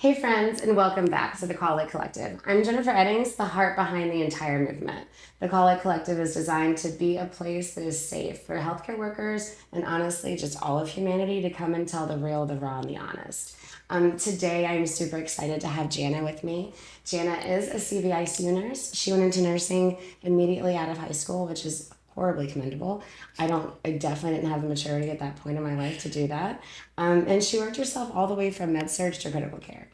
Hey friends, and welcome back to the Call It Collective. I'm Jennifer Eddings, the heart behind the entire movement. The Call It Collective is designed to be a place that is safe for healthcare workers and honestly just all of humanity to come and tell the real, the raw, and the honest. Today I'm super excited to have Janna with me. Janna is a CVICU nurse. She went into nursing immediately out of high school, which is horribly commendable. I definitely didn't have the maturity at that point in my life to do that. And she worked herself all the way from med surg to critical care.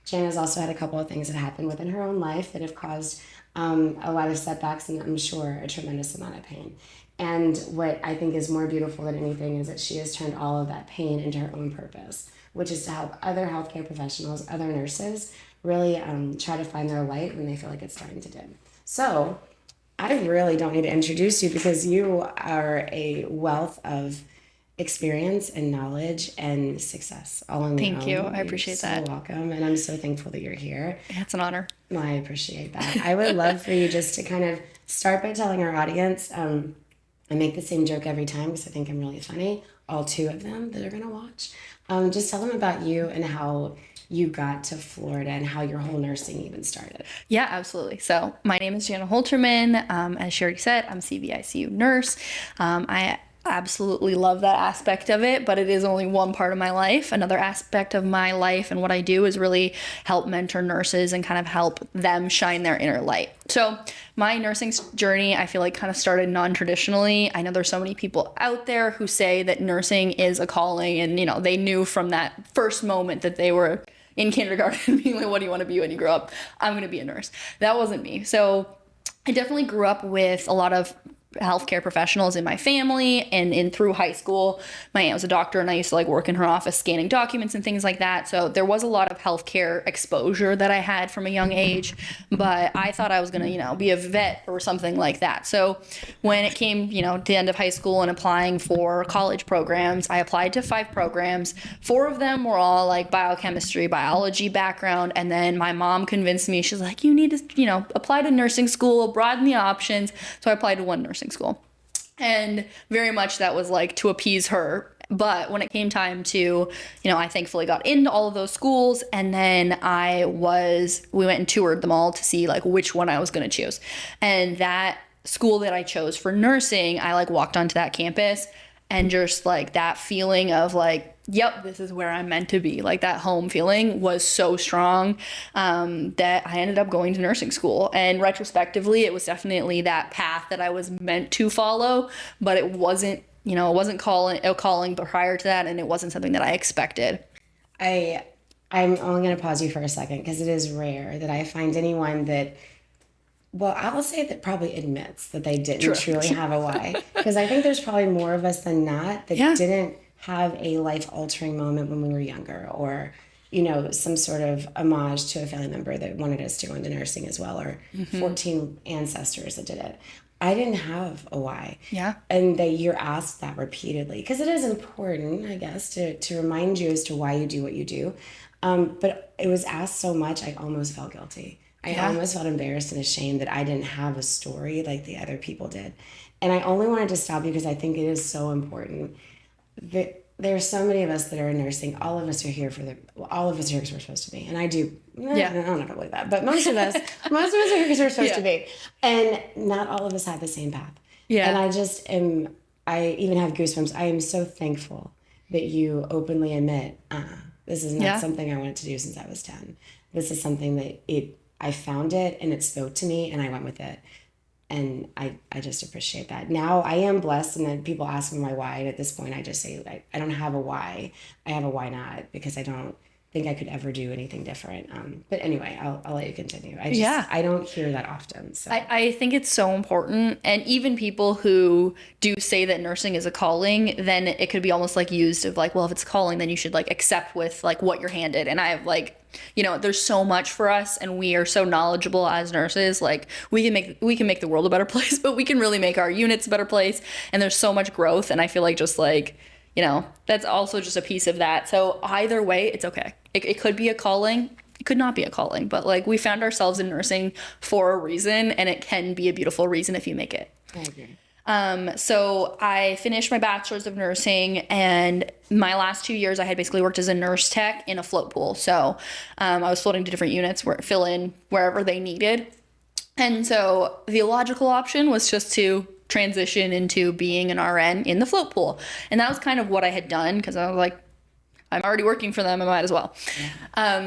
Janna's also had a couple of things that happened within her own life that have caused a lot of setbacks and I'm sure a tremendous amount of pain. And what I think is more beautiful than anything is that she has turned all of that pain into her own purpose, which is to help other healthcare professionals, other nurses, really try to find their light when they feel like it's starting to dim. So I really don't need to introduce you because you are a wealth of experience and knowledge and success all on your own. Thank you. I appreciate that. You're so welcome. And I'm so thankful that you're here. It's an honor. I appreciate that. I would love for you just to kind of start by telling our audience, I make the same joke every time because I think I'm really funny, all two of them that are going to watch. Just tell them about you and how you got to Florida and how your whole nursing even started. Yeah, absolutely. So my name is Janna Holterman. As she already said, I'm a CVICU nurse. I absolutely love that aspect of it, but it is only one part of my life. Another aspect of my life and what I do is really help mentor nurses and kind of help them shine their inner light. So my nursing journey, I feel like kind of started non-traditionally. I know there's so many people out there who say that nursing is a calling and, they knew from that first moment that they were in kindergarten being like, what do you want to be when you grow up? I'm going to be a nurse. That wasn't me. So I definitely grew up with a lot of healthcare professionals in my family and through high school. My aunt was a doctor and I used to work in her office scanning documents and things like that. So there was a lot of healthcare exposure that I had from a young age, but I thought I was going to, be a vet or something like that. So when it came, to the end of high school and applying for college programs, I applied to 5 programs. 4 of them were all biochemistry, biology background. And then my mom convinced me, she's like, you need to, apply to nursing school, broaden the options. So I applied to one nursing school. And very much that was to appease her. But when it came time to, I thankfully got into all of those schools. And then we went and toured them all to see which one I was going to choose. And that school that I chose for nursing, I walked onto that campus and just that feeling of yep, this is where I'm meant to be. That home feeling was so strong that I ended up going to nursing school. And retrospectively, it was definitely that path that I was meant to follow, but it wasn't, it wasn't a calling prior to that, and it wasn't something that I expected. I'm only going to pause you for a second because it is rare that I find anyone that, well, I will say that probably admits that they didn't truly have a why. Because I think there's probably more of us than not that didn't have a life-altering moment when we were younger or, some sort of homage to a family member that wanted us to go into nursing as well or 14 ancestors that did it. I didn't have a why. Yeah. And that you're asked that repeatedly because it is important, I guess, to remind you as to why you do what you do. But it was asked so much, I almost felt guilty. I almost felt embarrassed and ashamed that I didn't have a story like the other people did. And I only wanted to stop you because I think it is so important. There are so many of us that are in nursing. All of us are here all of us are here because we're supposed to be. And I do. I don't know if I believe that. But most of us are here because we're supposed to be. And not all of us have the same path. Yeah. And I even have goosebumps. I am so thankful that you openly admit, this is not something I wanted to do since I was 10. This is something that I found it and it spoke to me and I went with it. And I just appreciate that. Now I am blessed and then people ask me my why. And at this point, I just say, I don't have a why. I have a why not because I don't think I could ever do anything different. But anyway, I'll let you continue. I don't hear that often. So I think it's so important. And even people who do say that nursing is a calling, then it could be almost used of well, if it's a calling, then you should accept with what you're handed. And I have there's so much for us and we are so knowledgeable as nurses. We can make the world a better place, but we can really make our units a better place. And there's so much growth. And I feel that's also just a piece of that. So either way, it's okay. It could be a calling. It could not be a calling, but we found ourselves in nursing for a reason and it can be a beautiful reason if you make it. I agree. So I finished my bachelor's of nursing, and my last 2 years I had basically worked as a nurse tech in a float pool. So I was floating to different units where fill in wherever they needed. And so the logical option was just to transition into being an RN in the float pool. And that was kind of what I had done, because I was like, I'm already working for them, I might as well.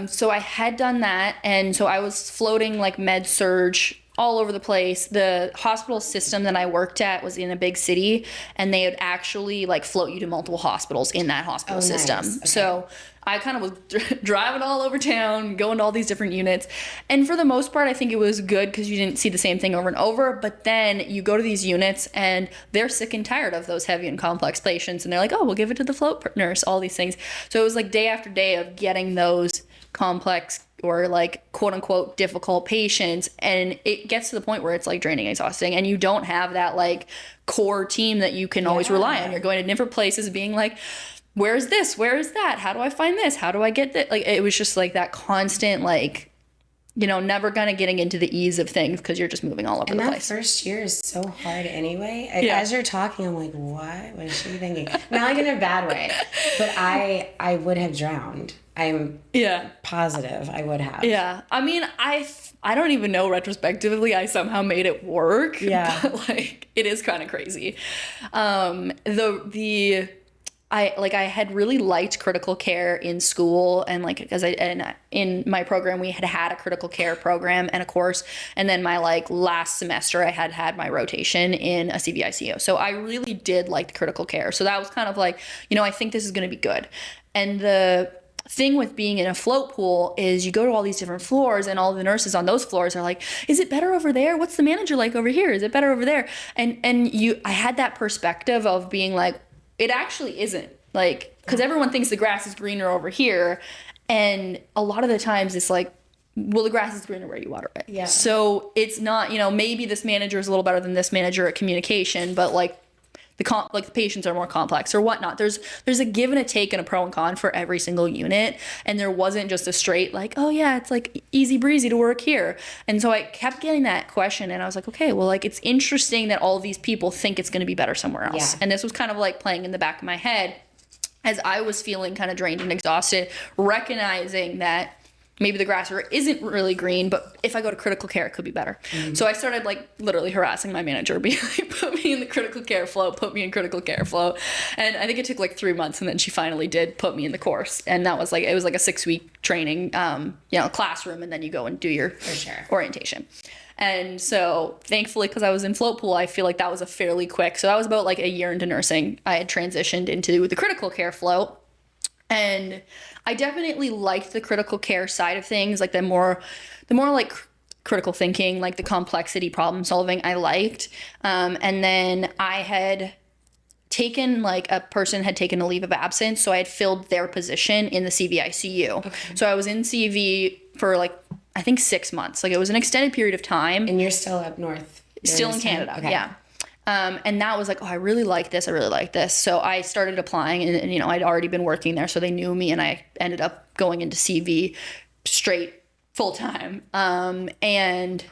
So I had done that, and so I was floating like med surge all over the place. The hospital system that I worked at was in a big city, and they would actually like float you to multiple hospitals in that hospital system. Nice. Okay. So I kind of was driving all over town, going to all these different units. And for the most part, I think it was good because you didn't see the same thing over and over. But then you go to these units and they're sick and tired of those heavy and complex patients. And they're like, oh, we'll give it to the float nurse, all these things. So it was like day after day of getting those complex or like quote unquote difficult patients. And it gets to the point where it's like draining, exhausting. And you don't have that like core team that you can always rely on. You're going to different places being like, where's this? Where is that? How do I find this? How do I get that? Like, it was just like that constant, like, you know, never gonna getting into the ease of things because you're just moving all over the place. And that first year is so hard anyway. As you're talking, I'm like, what was she thinking? Not like in a bad way, but I would have drowned. I'm positive I would have. Yeah. I mean, I don't even know retrospectively I somehow made it work. Yeah. But like, it is kind of crazy. I had really liked critical care in school, and like because in my program we had a critical care program and a course, and then my like last semester I had my rotation in a CVICU. So I really did like the critical care. So that was kind of like, you know, I think this is going to be good. And the thing with being in a float pool is you go to all these different floors, and all the nurses on those floors are like, is it better over there? What's the manager like over here? Is it better over there? And I had that perspective of being like, it actually isn't, like, because everyone thinks the grass is greener over here, and a lot of the times it's like, well, the grass is greener where you water it. Yeah. So it's not, you know, maybe this manager is a little better than this manager at communication, but like the patients are more complex or whatnot. There's a give and a take and a pro and con for every single unit, and there wasn't just a straight like, oh yeah, it's like easy breezy to work here. And so I kept getting that question, and I was like, okay, well, like, it's interesting that all these people think it's going to be better somewhere else. Yeah. And this was kind of like playing in the back of my head as I was feeling kind of drained and exhausted, recognizing that maybe the grass isn't really green, but if I go to critical care, it could be better. Mm-hmm. So I started like literally harassing my manager, being like, put me in the critical care flow, put me in critical care flow. And I think it took like 3 months, and then she finally did put me in the course. And that was like, it was like a 6-week training, classroom, and then you go and do your orientation. And so thankfully, because I was in float pool, I feel like that was a fairly quick. So that was about like a year into nursing. I had transitioned into the critical care float. And I definitely liked the critical care side of things, like the more like critical thinking, like the complexity problem solving I liked. And then I had taken, like, a person had taken a leave of absence, so I had filled their position in the CVICU. Okay. So I was in CV for like, I think 6 months. Like, it was an extended period of time. And you're still up north? Still in Canada, okay. Yeah. And that was like, oh, I really like this. So I started applying, and, you know, I'd already been working there, so they knew me, and I ended up going into CV straight full time. And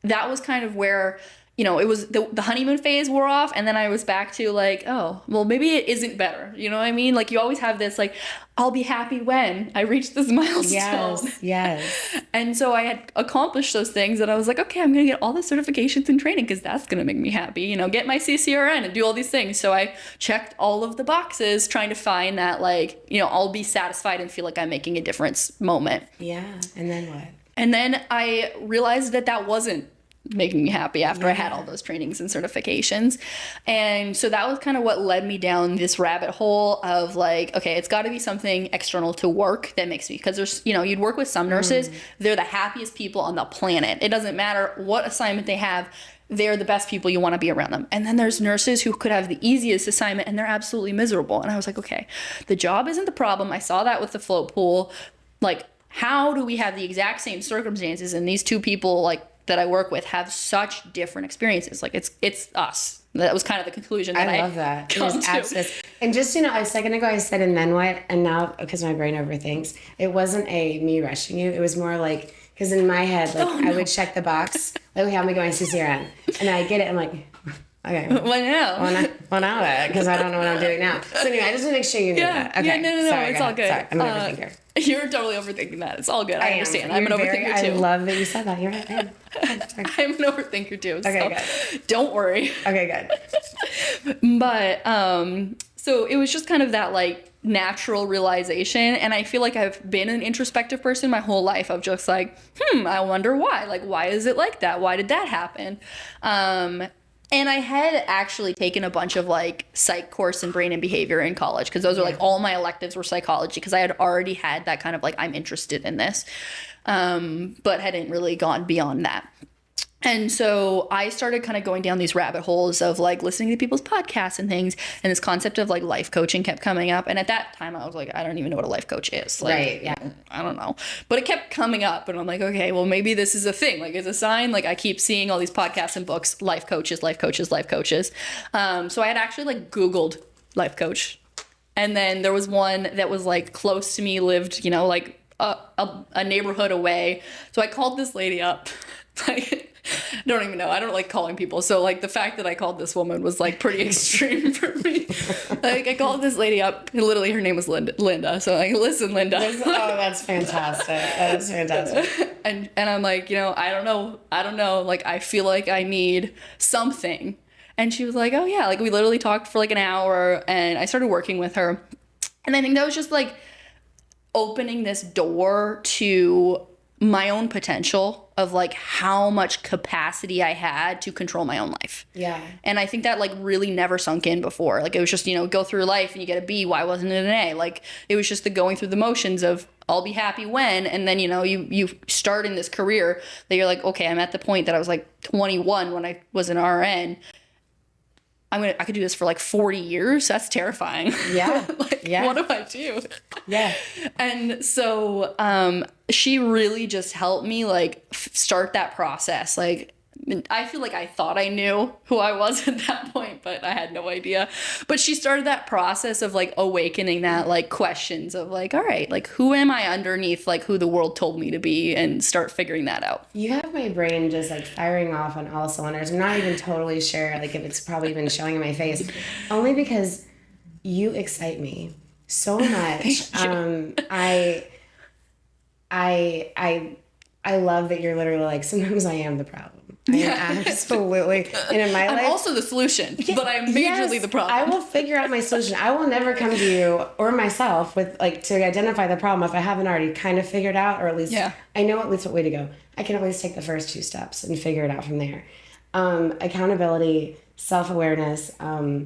that was kind of where, you know, it was the honeymoon phase wore off, and then I was back to like, oh, well, maybe it isn't better. You know what I mean? Like, you always have this, like, I'll be happy when I reach this milestone. Yes. And so I had accomplished those things, and I was like, okay, I'm going to get all the certifications and training because that's going to make me happy, you know, get my CCRN and do all these things. So I checked all of the boxes trying to find that, like, you know, I'll be satisfied and feel like I'm making a difference moment. Yeah. And then what? And then I realized that wasn't making me happy after I had all those trainings and certifications. And so that was kind of what led me down this rabbit hole of like, okay, it's got to be something external to work that makes me, because there's, you know, you'd work with some nurses, they're the happiest people on the planet. It doesn't matter what assignment they have, they're the best people, you want to be around them. And then there's nurses who could have the easiest assignment and they're absolutely miserable. And I was like, okay, the job isn't the problem. I saw that with the float pool. Like, how do we have the exact same circumstances and these two people, like, that I work with have such different experiences? Like, it's us. That was kind of the conclusion that I love that. And just, you know, a second ago I said, and then what? And now, because my brain overthinks, it wasn't me rushing you. It was more like, because in my head, like, I would check the box, like, okay, I'm going to go my CCRN. And I get it. I'm like, Okay. Why now? Well, now because I don't know what I'm doing now. So anyway, I just want to make sure you knew that. Okay. Yeah, no, Sorry, it's go all ahead. good. Sorry, I'm an overthinker. You're totally overthinking that. It's all good. I understand. I'm an overthinker too. I love that you said that. You're right. I'm an overthinker too. Okay, so good. Don't worry. Okay, good. But so it was just kind of that like natural realization, and I feel like I've been an introspective person my whole life of just like, I wonder why. Like, why is it like that? Why did that happen? And I had actually taken a bunch of like psych course in brain and behavior in college because those are like all my electives were psychology because I had already had that kind of like I'm interested in this, but hadn't really gone beyond that. And so I started kind of going down these rabbit holes of like listening to people's podcasts and things. And this concept of like life coaching kept coming up. And at that time I was like, I don't even know what a life coach is. Like, right. Yeah. I don't know. But it kept coming up and I'm like, okay, well maybe this is a thing. Like it's a sign. Like I keep seeing all these podcasts and books, life coaches, life coaches, life coaches. So I had actually like Googled life coach. And then there was one that was like close to me, lived, you know, like a neighborhood away. So I called this lady up. Like, I don't even know. I don't like calling people. So like the fact that I called this woman was like pretty extreme for me. Like I called this lady up. Literally her name was Linda. So like, listen, Linda. Oh, that's fantastic. That's fantastic. And I'm like, you know, I don't know. Like I feel like I need something. And she was like, oh yeah. Like we literally talked for like an hour and I started working with her. And I think that was just like opening this door to my own potential of like how much capacity I had to control my own life. Yeah. And I think that like really never sunk in before. Like it was just, you know, go through life and you get a B. Why wasn't it an A? Like it was just the going through the motions of I'll be happy when, and then, you know, you start in this career that you're like, okay, I'm at the point that I was like 21 when I was an RN. I could do this for like 40 years. That's terrifying. Yeah. Like, yeah. what do I do? Yeah. And so she really just helped me like start that process. Like I feel like I thought I knew who I was at that point, but I had no idea. But she started that process of like awakening that like questions of like, all right, like who am I underneath like who the world told me to be, and start figuring that out. You have my brain just like firing off on all cylinders. I'm not even totally sure like if it's probably even showing in my face, only because you excite me so much. I love that you're literally like, sometimes I am the problem. I am absolutely. And in my life, I'm also the solution, but I'm majorly the problem. I will figure out my solution. I will never come to you or myself with like to identify the problem if I haven't already kind of figured out, or at least I know at least what way to go. I can at least take the first 2 steps and figure it out from there. Accountability, self-awareness. I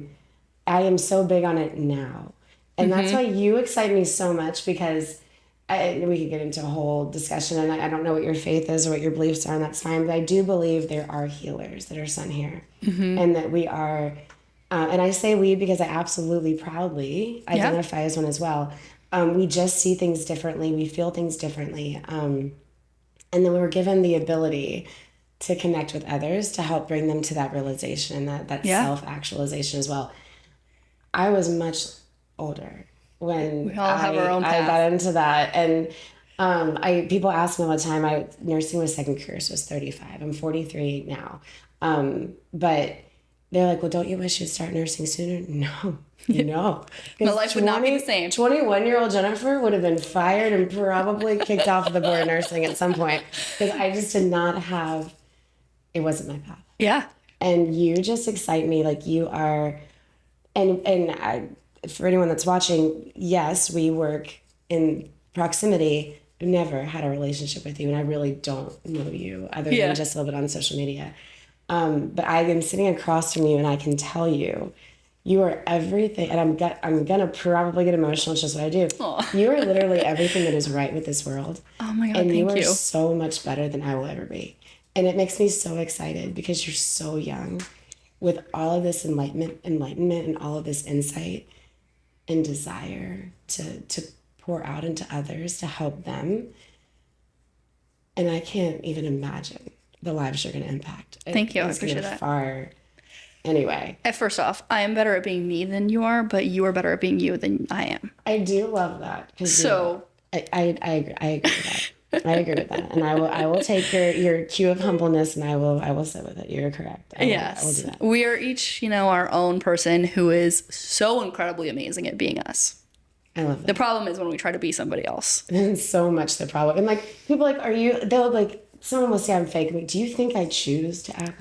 am so big on it now. And that's why you excite me so much, because we could get into a whole discussion, and I don't know what your faith is or what your beliefs are, and that's fine, but I do believe there are healers that are sent here, and that we are, and I say we because I absolutely proudly identify as one as well. We just see things differently, we feel things differently, and then we were given the ability to connect with others to help bring them to that realization, that self-actualization as well. I was much older when we all have our own path. I got into that, and people ask me all the time. Nursing was second career, so I was 35. I'm 43 now, but they're like, "Well, don't you wish you'd start nursing sooner?" No. My life would not be the same. 21-year-old Jennifer would have been fired and probably kicked off the board of nursing at some point, because I just did not have. It wasn't my path. Yeah. And you just excite me, like you are, and I. For anyone that's watching, yes, we work in proximity. I've never had a relationship with you, and I really don't know you other than just a little bit on social media. But I am sitting across from you, and I can tell you, you are everything. And I'm gonna probably get emotional. It's just what I do. Aww. You are literally everything that is right with this world. Oh my God, and thank you. And you are so much better than I will ever be. And it makes me so excited because you're so young, with all of this enlightenment, and all of this insight and desire to pour out into others to help them. And I can't even imagine the lives you're going to impact. Thank you. I appreciate that. Anyway. First off, I am better at being me than you are, but you are better at being you than I am. I do love that. So I agree with that. I agree with that. And I will take your cue of humbleness, and I will sit with it. You're correct. I will do that. We are each, our own person who is so incredibly amazing at being us. I love that. The problem is when we try to be somebody else. It's so much the problem. And like people are like, they'll like, someone will say I'm fake. Like, do you think I choose to act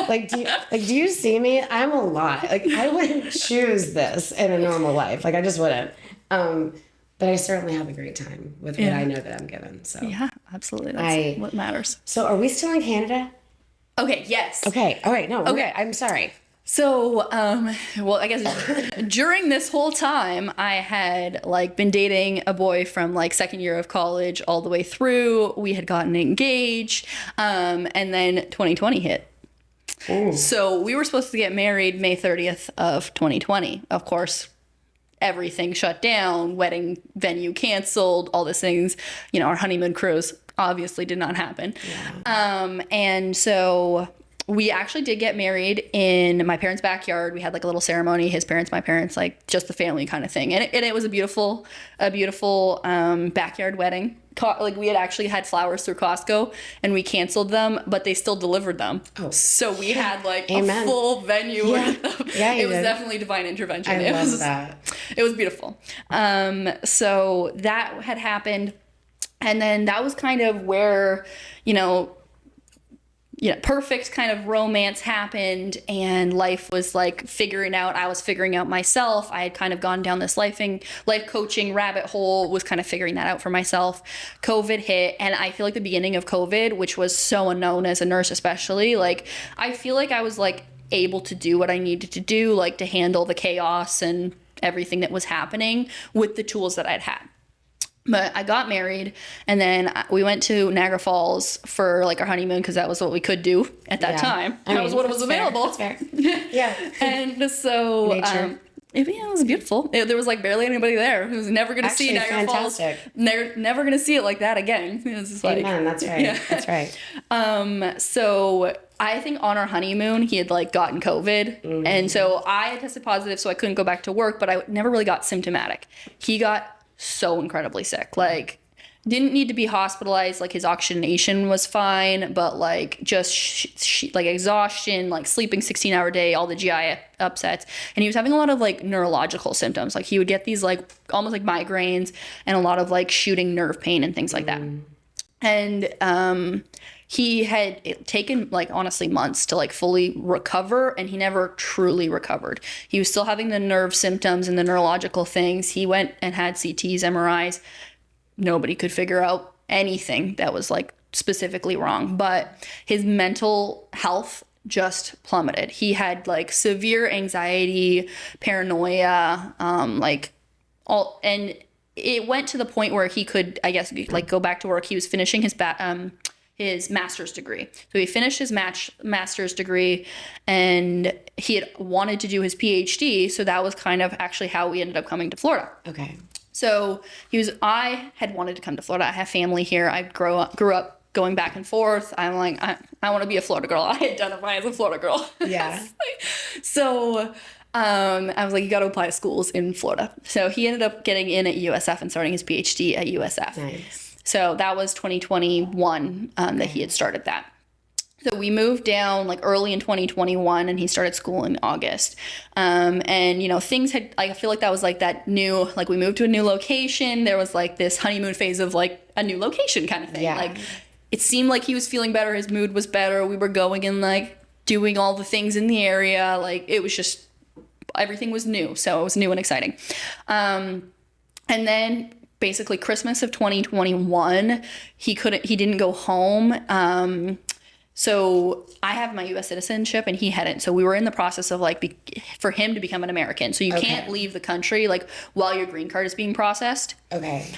like this? do you see me? I'm a lot. Like I wouldn't choose this in a normal life. Like I just wouldn't. But I certainly have a great time with what I know that I'm given. So yeah, absolutely. That's what matters. So are we still in Canada? Okay. Yes. Okay. All right. No. Okay. I'm sorry. So, well, I guess during this whole time, I had like been dating a boy from like second year of college all the way through. We had gotten engaged, and then 2020 hit. Ooh. So we were supposed to get married May 30th of 2020. Of course, everything shut down, wedding venue canceled, all these things. Our honeymoon cruise obviously did not happen. Yeah. And so we actually did get married in my parents' backyard. We had like a little ceremony, his parents, my parents, like just the family kind of thing. And it was a beautiful backyard wedding. Like we had actually had flowers through Costco and we canceled them, but they still delivered them. Oh, so we had like Amen. a full venue. Yeah. Yeah, it was definitely divine intervention. I love that. It was beautiful. So that had happened. And then that was kind of where, perfect kind of romance happened and life was like I was figuring out myself. I had kind of gone down this life coaching rabbit hole, was kind of figuring that out for myself. COVID hit, and I feel like the beginning of COVID, which was so unknown as a nurse especially, like I feel like I was like able to do what I needed to do, like to handle the chaos and everything that was happening with the tools that I'd had. But I got married, and then we went to Niagara Falls for like our honeymoon because that was what we could do at that time. That was what was available. That's fair. Yeah. And so Nature. it was beautiful. There was like barely anybody there. Who was never going to see Niagara fantastic. Falls. Never going to see it like that again. It was just like, Amen. That's right. Yeah. That's right. So I think on our honeymoon he had like gotten COVID, and so I had tested positive, so I couldn't go back to work. But I never really got symptomatic. He got so incredibly sick, like didn't need to be hospitalized, like his oxygenation was fine, but like just like exhaustion, like sleeping 16-hour day, all the GI upsets, and he was having a lot of like neurological symptoms. Like he would get these like almost like migraines and a lot of like shooting nerve pain and things like that. And he had taken like honestly months to like fully recover, and he never truly recovered. He was still having the nerve symptoms and the neurological things. He went and had CTs, MRIs. Nobody could figure out anything that was like specifically wrong, but his mental health just plummeted. He had like severe anxiety, paranoia, and it went to the point where he could, I guess, like go back to work. He was finishing his master's degree. So he finished his master's degree, and he had wanted to do his PhD. So that was kind of actually how we ended up coming to Florida. Okay. So I had wanted to come to Florida. I have family here. I grew up going back and forth. I'm like, I want to be a Florida girl. I identify as a Florida girl. Yeah. So I was like, you got to apply to schools in Florida. So he ended up getting in at USF and starting his PhD at USF. Nice. So that was 2021 that he had started that. So we moved down like early in 2021, and he started school in August. And things had, I feel like that was like that new, like we moved to a new location. There was like this honeymoon phase of like a new location kind of thing. Yeah. Like it seemed like he was feeling better. His mood was better. We were going and like doing all the things in the area. Like it was just, everything was new. So it was new and exciting. And then basically Christmas of 2021, he didn't go home. So I have my U.S. citizenship and he hadn't. So we were in the process of like for him to become an American. So you can't leave the country like while your green card is being processed. Okay.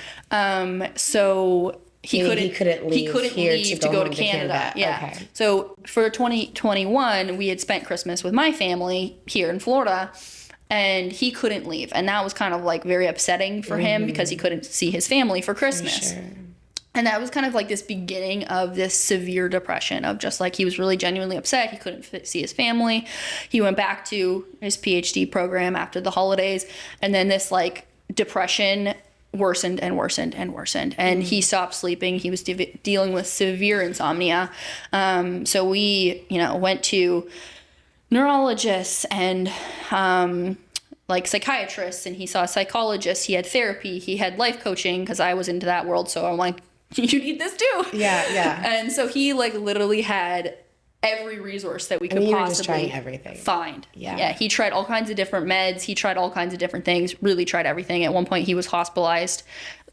So he couldn't leave to go to Canada. Yeah. Okay. So for 2021, we had spent Christmas with my family here in Florida, and he couldn't leave. And that was kind of like very upsetting for him because he couldn't see his family for Christmas. Sure. And that was kind of like this beginning of this severe depression of just like he was really genuinely upset. He couldn't see his family. He went back to his PhD program after the holidays. And then this like depression worsened and worsened and worsened. And he stopped sleeping. He was dealing with severe insomnia. So we, went to neurologists and like psychiatrists, and he saw a psychologist. He had therapy. He had life coaching because I was into that world. So I'm like, you need this too. Yeah. And so he like literally had every resource that we could you were possibly just trying everything. find. Yeah. He tried all kinds of different meds. He tried all kinds of different things, really tried everything. At one point he was hospitalized,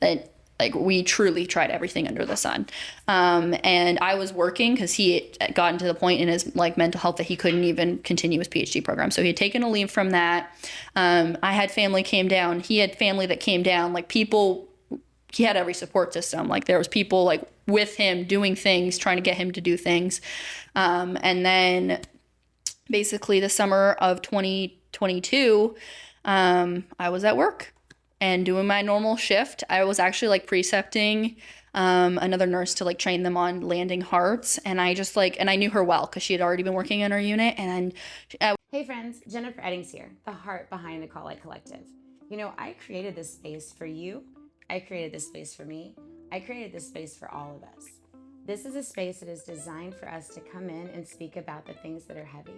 and like we truly tried everything under the sun. And I was working because he had gotten to the point in his like mental health that he couldn't even continue his PhD program. So he had taken a leave from that. I had family came down. He had family that came down, like people, he had every support system. Like there was people like with him doing things, trying to get him to do things. And then basically the summer of 2022, I was at work and doing my normal shift. I was actually like precepting another nurse to like train them on landing hearts. And I just like, and I knew her well because she had already been working in our unit. And Hey friends, Jennifer Eddings here, the heart behind the Call It Collective. I created this space for you. I created this space for me. I created this space for all of us. This is a space that is designed for us to come in and speak about the things that are heavy.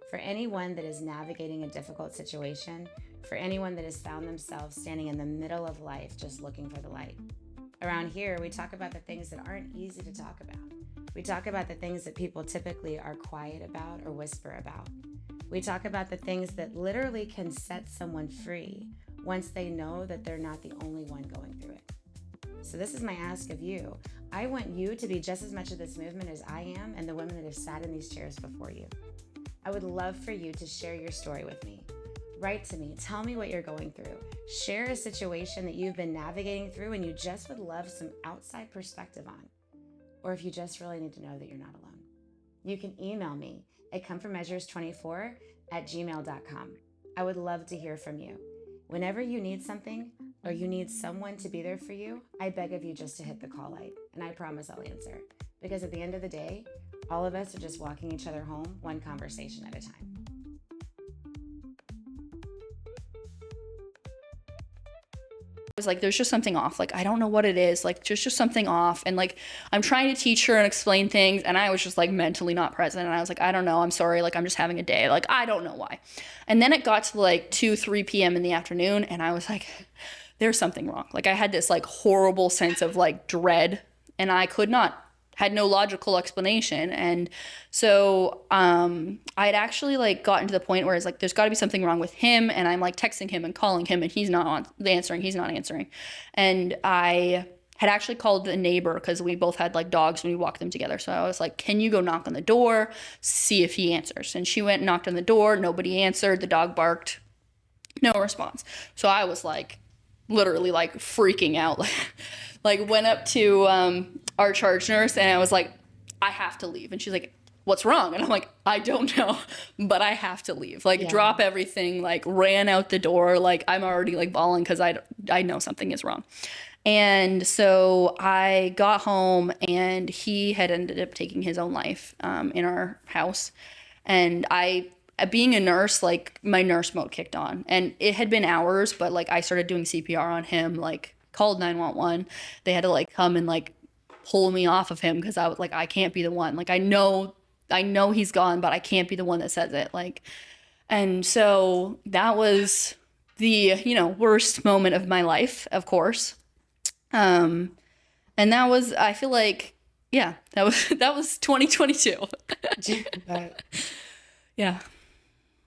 For anyone that is navigating a difficult situation, for anyone that has found themselves standing in the middle of life just looking for the light. Around here, we talk about the things that aren't easy to talk about. We talk about the things that people typically are quiet about or whisper about. We talk about the things that literally can set someone free once they know that they're not the only one going through it. So this is my ask of you. I want you to be just as much of this movement as I am and the women that have sat in these chairs before you. I would love for you to share your story with me. Write to me. Tell me what you're going through. Share a situation that you've been navigating through and you just would love some outside perspective on. Or if you just really need to know that you're not alone. You can email me at comeformeasures24@gmail.com. I would love to hear from you. Whenever you need something or you need someone to be there for you, I beg of you just to hit the call light, and I promise I'll answer. Because at the end of the day, all of us are just walking each other home one conversation at a time. was like, there's just something off. Like, I don't know what it is. Like, there's just something off. And like, I'm trying to teach her and explain things. And I was just like mentally not present. And I was like, I don't know. I'm sorry. Like, I'm just having a day. Like, I don't know why. And then it got to like 2-3 p.m. in the afternoon. And I was like, there's something wrong. Like, I had this like horrible sense of like dread, and I had no logical explanation. And so I'd actually like gotten to the point where it's like, there's got to be something wrong with him. And I'm like texting him and calling him, and he's not answering. And I had actually called the neighbor because we both had like dogs and we walked them together. So I was like, can you go knock on the door, see if he answers? And she went and knocked on the door. Nobody answered. The dog barked. No response. So I was like literally like freaking out. Like went up to our charge nurse and I was like, I have to leave. And she's like, what's wrong? And I'm like, I don't know, but I have to leave. Like, drop everything, like ran out the door. Like, I'm already like bawling because I know something is wrong. And so I got home and he had ended up taking his own life in our house. And being a nurse, like my nurse mode kicked on, and it had been hours, but like I started doing CPR on him, like called 911. They had to like come and like pull me off of him because I was like, I can't be the one. Like, I know he's gone, but I can't be the one that says it. Like, and so that was the, worst moment of my life, of course. And that was, I feel like, that was 2022. Yeah.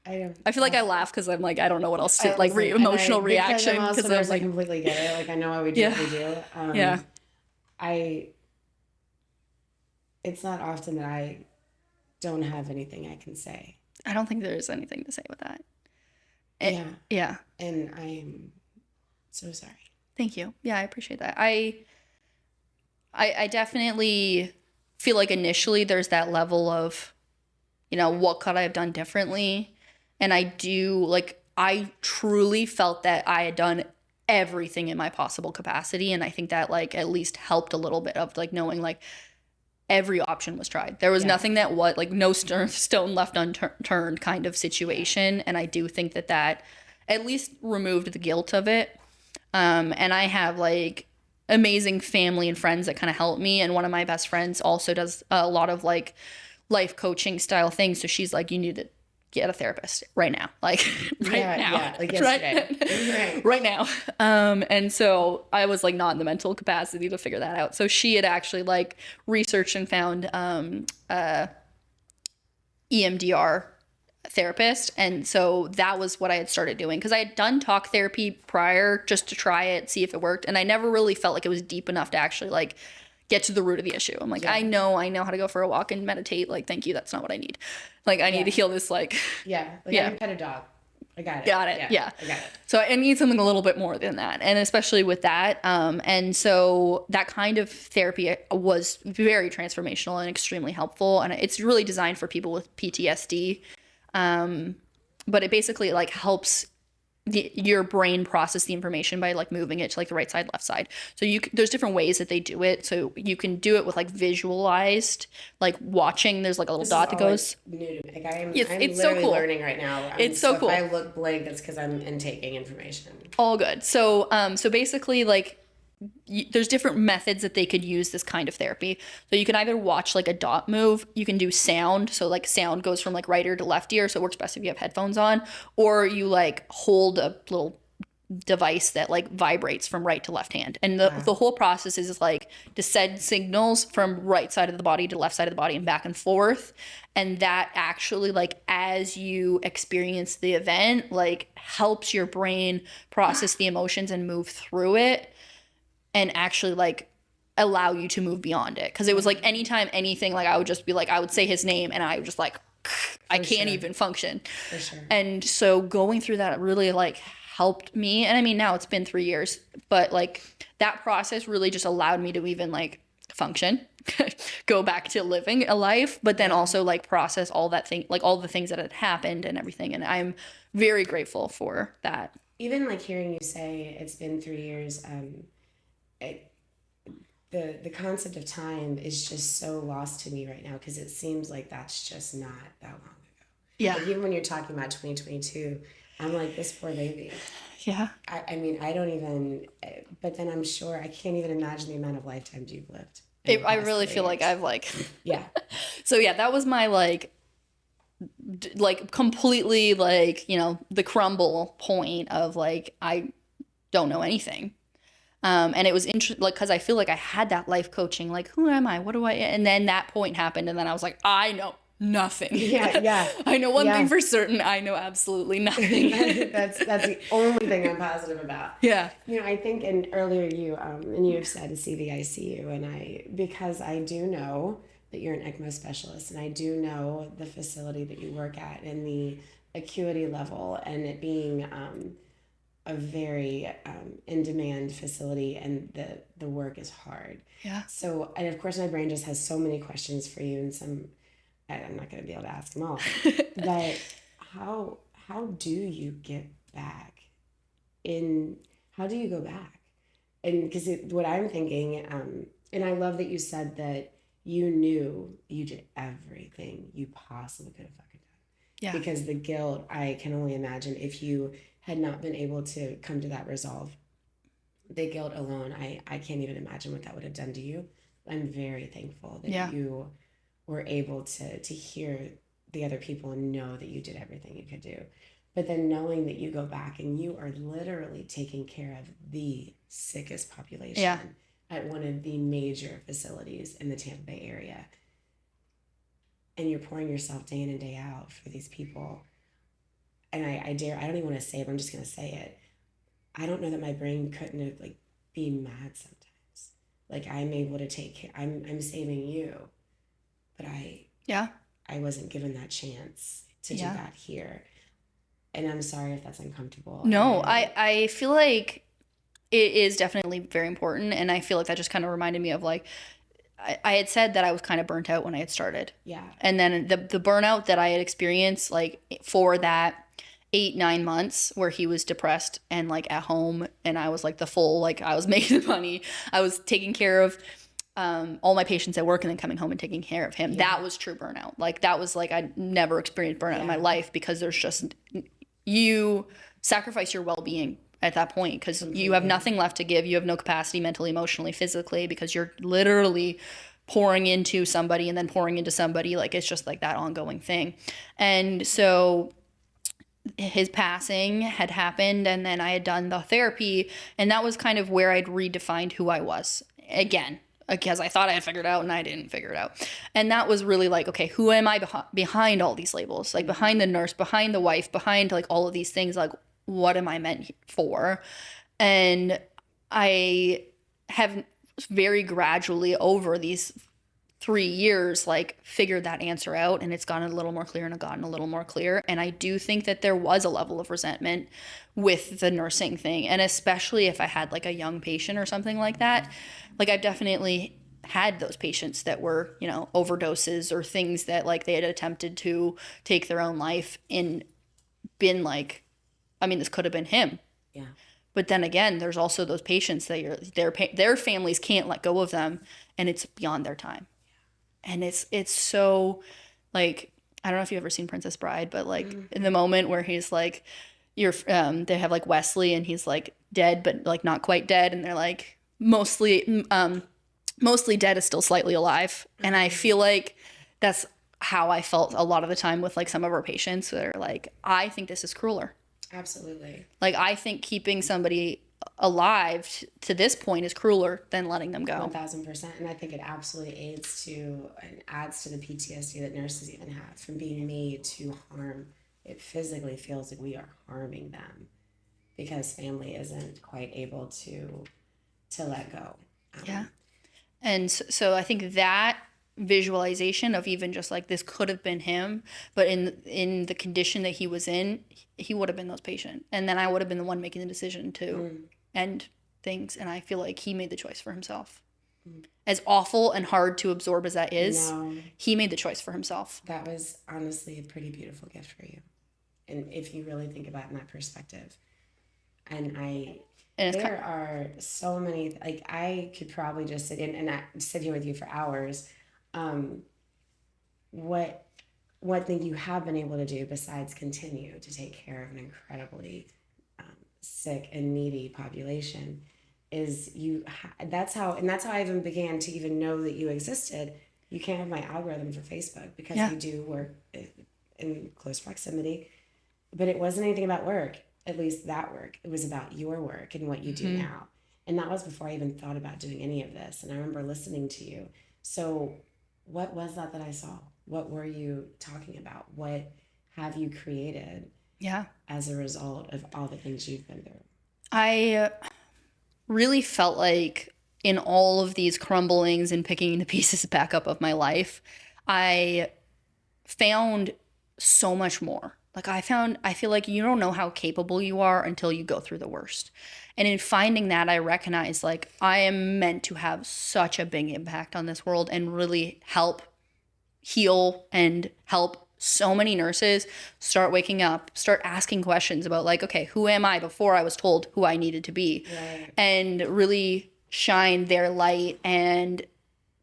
I feel like I laugh because I'm like, I don't know what else to, like, emotional reaction. Because I was like, completely get it. Like, I know why we do what we do. It's not often that I don't have anything I can say. I don't think there is anything to say with that. Yeah. And I am so sorry. Thank you. Yeah, I appreciate that. I definitely feel like initially there's that level of, what could I have done differently? And I truly felt that I had done everything in my possible capacity. And I think that like at least helped a little bit of like knowing like every option was tried. There was nothing that like no stone left unturned kind of situation. And I do think that at least removed the guilt of it. And I have like amazing family and friends that kind of help me. And one of my best friends also does a lot of like life coaching style things. So she's like, you need to get a therapist right now. Like right now. Yeah, like yesterday. Right now. And so I was like not in the mental capacity to figure that out. So she had actually like researched and found EMDR therapist. And so that was what I had started doing, because I had done talk therapy prior just to try it, see if it worked. And I never really felt like it was deep enough to actually like get to the root of the issue. I'm like, I know how to go for a walk and meditate. Like, thank you. That's not what I need. Like, I need to heal this, like, I can pet a dog. I got it. Yeah. I got it. So I need something a little bit more than that. And especially with that. And so that kind of therapy was very transformational and extremely helpful. And it's really designed for people with PTSD. But it basically like helps your brain process the information by like moving it to like the right side, left side. So there's different ways that they do it. So you can do it with like visualized, like watching. There's like a little dot that goes. Like new to me. Like I'm it's literally so cool. learning right now. It's so cool. If I look blank, that's because I'm intaking information. All good. So so basically like there's different methods that they could use this kind of therapy. So you can either watch like a dot move, you can do sound. So like sound goes from like right ear to left ear. So it works best if you have headphones on, or you like hold a little device that like vibrates from right to left hand. And the whole process is like to send signals from right side of the body to left side of the body and back and forth. And that actually like as you experience the event, like helps your brain process the emotions and move through it, and actually like allow you to move beyond it. Because it was like anytime anything, like I would just be like, I would say his name and I would just like, I can't even function. For sure. And so going through that really like helped me. And I mean, now it's been 3 years, but like that process really just allowed me to even like function, go back to living a life, but then also like process all that thing, like all the things that had happened and everything. And I'm very grateful for that. Even like hearing you say it's been 3 years, the concept of time is just so lost to me right now, because it seems like that's just not that long ago. Yeah. Like even when you're talking about 2022, I'm like, this poor baby. Yeah. I mean, I don't even, but then I'm sure I can't even imagine the amount of lifetimes you've lived. I really feel like I've like, yeah. So yeah, that was my like completely like, you know, the crumble point of like, I don't know anything. And it was interesting, like, because I feel like I had that life coaching, like, who am I? What do I? And then that point happened, and then I was like, I know nothing. Yeah. I know one thing for certain. I know absolutely nothing. that's the only thing I'm positive about. Yeah. You know, I think, and earlier you and you have said CVICU, and because I do know that you're an ECMO specialist, and I do know the facility that you work at and the acuity level, and it being a very in-demand facility, and the work is hard. Yeah. So, and of course my brain just has so many questions for you, and I'm not going to be able to ask them all. But how do you get back how do you go back? And because what I'm thinking, and I love that you said that you knew you did everything you possibly could have fucking done. Yeah. Because the guilt, I can only imagine if you had not been able to come to that resolve. The guilt alone, I can't even imagine what that would have done to you. I'm very thankful that you were able to hear the other people and know that you did everything you could do. But then knowing that you go back and you are literally taking care of the sickest population at one of the major facilities in the Tampa Bay area. And you're pouring yourself day in and day out for these people. And I don't even want to say it, but I'm just going to say it. I don't know that my brain couldn't have like been mad sometimes. Like I'm able to take care, I'm saving you, but I wasn't given that chance to do that here. And I'm sorry if that's uncomfortable. No, I feel like it is definitely very important. And I feel like that just kind of reminded me of like, I had said that I was kind of burnt out when I had started. Yeah. And then the burnout that I had experienced, like for that 8-9 months where he was depressed and like at home, and I was like the full, like I was making the money, I was taking care of all my patients at work and then coming home and taking care of him. Yeah. That was true burnout. Like that was like, I'd never experienced burnout in my life, because there's just, you sacrifice your well-being at that point, because you have nothing left to give. You have no capacity mentally, emotionally, physically, because you're literally pouring into somebody and then pouring into somebody. Like, it's just like that ongoing thing. And so his passing had happened, and then I had done the therapy, and that was kind of where I'd redefined who I was again, because I thought I had figured it out and I didn't figure it out. And that was really like, okay, who am I behind all these labels? Like, behind the nurse, behind the wife, behind like all of these things, like, what am I meant for? And I have very gradually over these 3 years, like, figured that answer out, and it's gotten a little more clear and gotten a little more clear. And I do think that there was a level of resentment with the nursing thing, and especially if I had like a young patient or something like that. Like, I've definitely had those patients that were, you know, overdoses or things that like they had attempted to take their own life and been like, I mean, this could have been him. Yeah. But then again, there's also those patients that their families can't let go of them, and it's beyond their time. And it's so, like, I don't know if you've ever seen Princess Bride, but like in the moment where he's like, they have like Wesley and he's like dead, but like not quite dead. And they're like mostly dead is still slightly alive. And I feel like that's how I felt a lot of the time with like some of our patients that are like, I think this is crueler. Absolutely. Like, I think keeping somebody alive to this point is crueler than letting them go. 1000%. And I think it absolutely aids to and adds to the PTSD that nurses even have from being made to harm. It physically feels like we are harming them because family isn't quite able to let go. Yeah. And so I think that visualization of even just like, this could have been him, but in the condition that he was in, he would have been those patient, and then I would have been the one making the decision to end things. And I feel like he made the choice for himself. As awful and hard to absorb as that is, he made the choice for himself. That was honestly a pretty beautiful gift for you, and if you really think about it in that perspective. And there are so many, like, I could probably just sit here with you for hours. What thing you have been able to do besides continue to take care of an incredibly sick and needy population is that's how I even began to even know that you existed. You can't have my algorithm for Facebook because you do work in close proximity, but it wasn't anything about work, at least that work. It was about your work and what you do now. And that was before I even thought about doing any of this. And I remember listening to you. So what was that I saw? What were you talking about? What have you created as a result of all the things you've been through? I really felt like in all of these crumblings and picking the pieces back up of my life, I found so much more. Like, I feel like you don't know how capable you are until you go through the worst. And in finding that, I recognize, like, I am meant to have such a big impact on this world and really help heal and help so many nurses start waking up, start asking questions about, like, okay, who am I before I was told who I needed to be? Right. And really shine their light and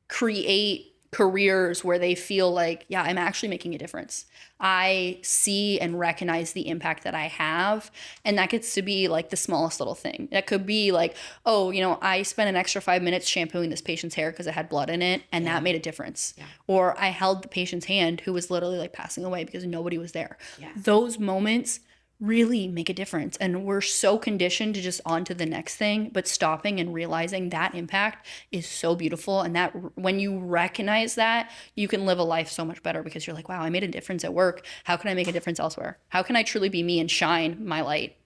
create careers where they feel like, yeah, I'm actually making a difference. I see and recognize the impact that I have. And that gets to be like the smallest little thing. That could be like, oh, you know, I spent an extra 5 minutes shampooing this patient's hair because it had blood in it, and that made a difference. Yeah. Or I held the patient's hand who was literally like passing away because nobody was there. Yeah. Those moments really make a difference. And we're so conditioned to just on to the next thing, but stopping and realizing that impact is so beautiful. And that when you recognize that, you can live a life so much better because you're like, wow, I made a difference at work. How can I make a difference elsewhere? How can I truly be me and shine my light?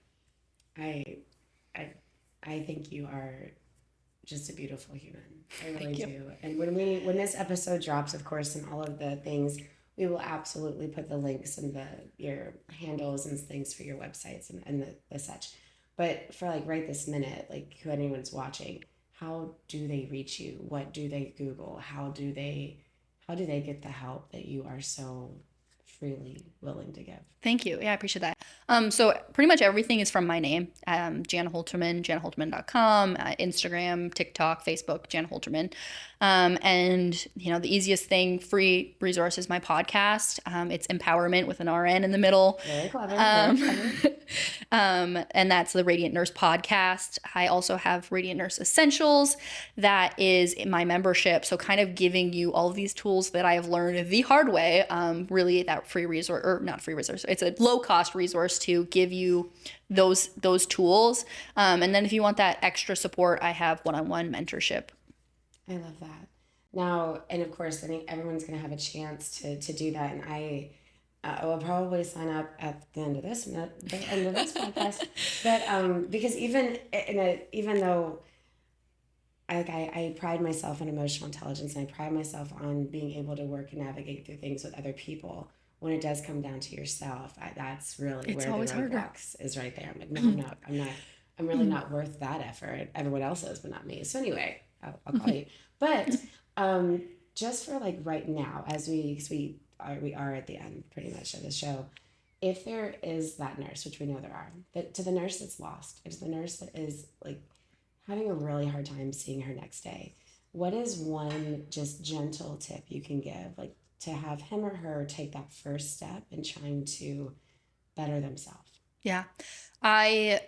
I think you are just a beautiful human. I really do. And when this episode drops, of course, and all of the things, we will absolutely put the links and your handles and things for your websites and the such. But for like right this minute, like who anyone's watching, how do they reach you? What do they Google? How do they get the help that you are so freely willing to give? Thank you. Yeah, I appreciate that. So pretty much everything is from my name, Janna Holterman, jannaholterman.com, Instagram, TikTok, Facebook, Janna Holterman. And, the easiest thing, free resource is my podcast. It's EmpoweRNment with an RN in the middle. Very clever. Very clever. And that's the Radiant Nurse podcast. I also have Radiant Nurse Essentials. That is my membership. So kind of giving you all of these tools that I have learned the hard way. Really that free resource, or not free resource. It's a low cost resource to give you those tools. And then if you want that extra support, I have one-on-one mentorship. I love that. Now, and of course, I think everyone's going to have a chance to do that. And I will probably sign up at the end of this podcast. But because even though I pride myself on emotional intelligence, and I pride myself on being able to work and navigate through things with other people, when it does come down to yourself, that's really It's where always the harder. roadblocks is right there. I'm like, no, I'm really not worth that effort. Everyone else is, but not me. So anyway, I'll call you. But just for like right now, as we are at the end pretty much of the show, if there is that nurse, which we know there are, that to the nurse that's lost, it's the nurse that is like having a really hard time seeing her next day, what is one just gentle tip you can give, like to have him or her take that first step in trying to better themselves? Yeah. I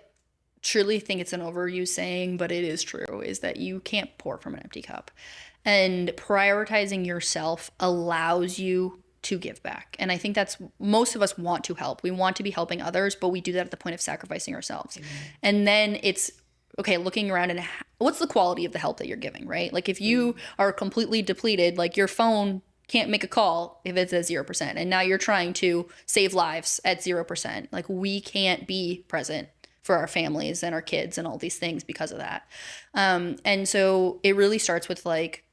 truly think it's an overused saying, but it is true, is that you can't pour from an empty cup. And prioritizing yourself allows you to give back. And I think that's, most of us want to help. We want to be helping others, but we do that at the point of sacrificing ourselves. Mm-hmm. And then it's, okay, looking around and what's the quality of the help that you're giving, right? Like if you are completely depleted, like your phone can't make a call if it's at 0%. And now you're trying to save lives at 0%. Like we can't be present for our families and our kids and all these things because of that. And so it really starts with like,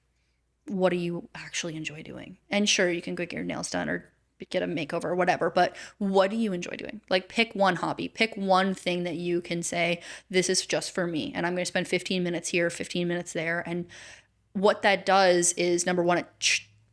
what do you actually enjoy doing? And sure, you can go get your nails done or get a makeover or whatever, but what do you enjoy doing? Like pick one hobby, pick one thing that you can say, this is just for me. And I'm going to spend 15 minutes here, 15 minutes there. And what that does is, number one, it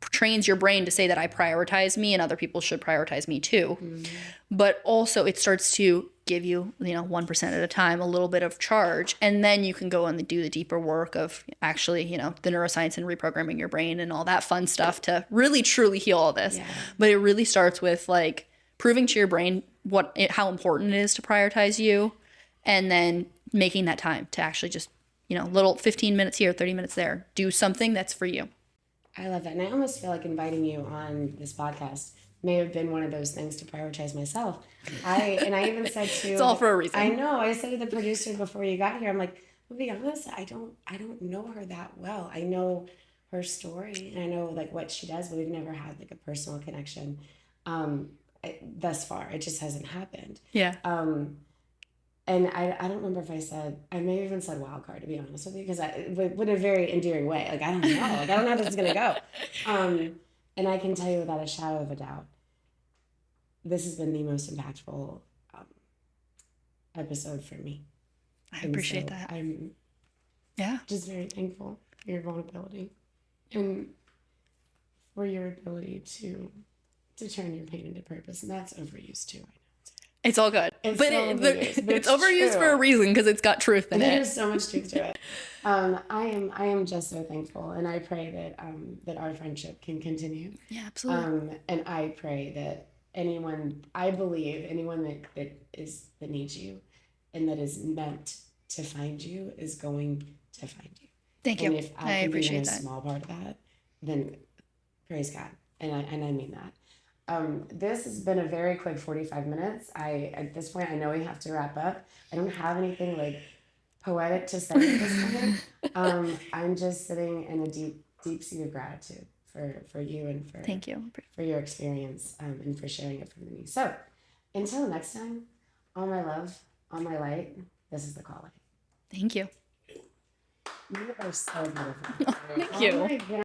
trains your brain to say that I prioritize me and other people should prioritize me too. Mm-hmm. But also it starts to give you, 1% at a time, a little bit of charge. And then you can go and do the deeper work of actually, the neuroscience and reprogramming your brain and all that fun stuff to really truly heal all this. Yeah. But it really starts with like proving to your brain how important it is to prioritize you, and then making that time to actually just, little 15 minutes here, 30 minutes there, do something that's for you. I love that. And I almost feel like inviting you on this podcast may have been one of those things to prioritize myself. I even said to it's all for a reason. I know. I said to the producer before you got here, I'm like, to be honest, I don't know her that well. I know her story and I know like what she does, but we've never had like a personal connection thus far. It just hasn't happened. Yeah. And I don't remember if I may have even said wild card, to be honest with you, because in a very endearing way. Like, I don't know. Like, I don't know how this is going to go. And I can tell you without a shadow of a doubt, this has been the most impactful episode for me. I appreciate that. I'm just very thankful for your vulnerability and for your ability to turn your pain into purpose. And that's overused too. I know. It's all good. But it's overused for a reason, because it's got truth in it. There's so much truth to it. I am just so thankful, and I pray that our friendship can continue. Yeah, absolutely. And I pray that anyone that needs you and that is meant to find you is going to find you. Thank you. And if I appreciate be that. a small part of that, then praise God. And I mean that. This has been a very quick 45 minutes. At this point, I know we have to wrap up. I don't have anything like poetic to say at this point. I'm just sitting in a deep, deep seat of gratitude for you and Thank you for your experience and for sharing it with me. So until next time, all my love, all my light, this is the calling. Thank you. You are so beautiful. Thank you. Oh my God.